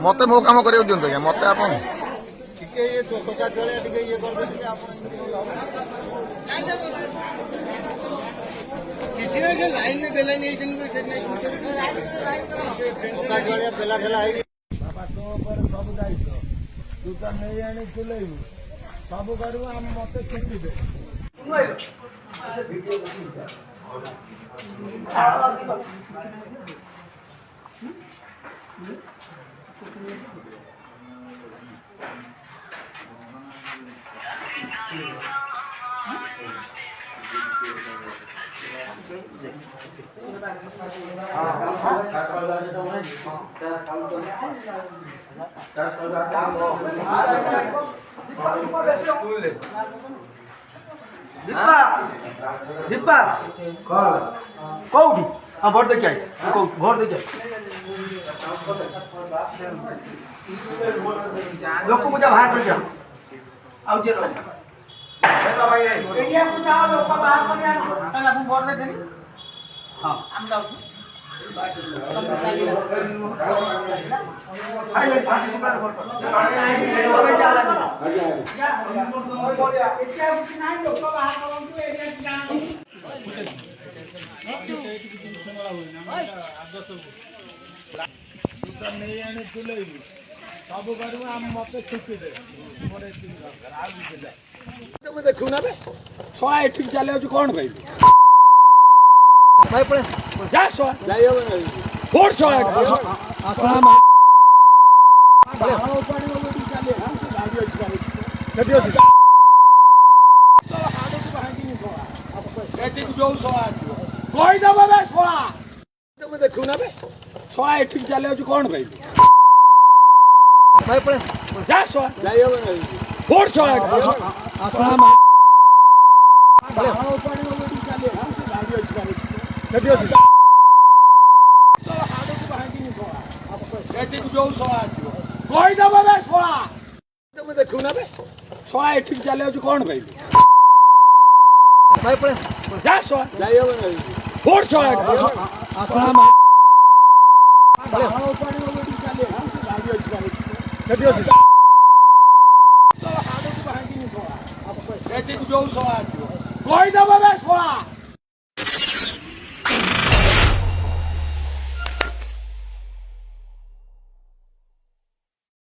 मत मो कम कर दिखाँ मत आप सब करू मत छुट्टी दे दीपा दीपा कौटी हाँ भोट देखिए घर देखिए लोक पूजा बाहर कर जाओ आउ जे भोट दे हाँ हम जाऊ सब करू मत छुट्टी दे देखू ना छड़ा एठिक चले कौन भाई भोट छड़ा देखू ना छड़ा एठिक चले कौन भाई भोट छड़ा देखू ना छड़ा एठिक चले कौन भाई भोट छड़ा देखू ना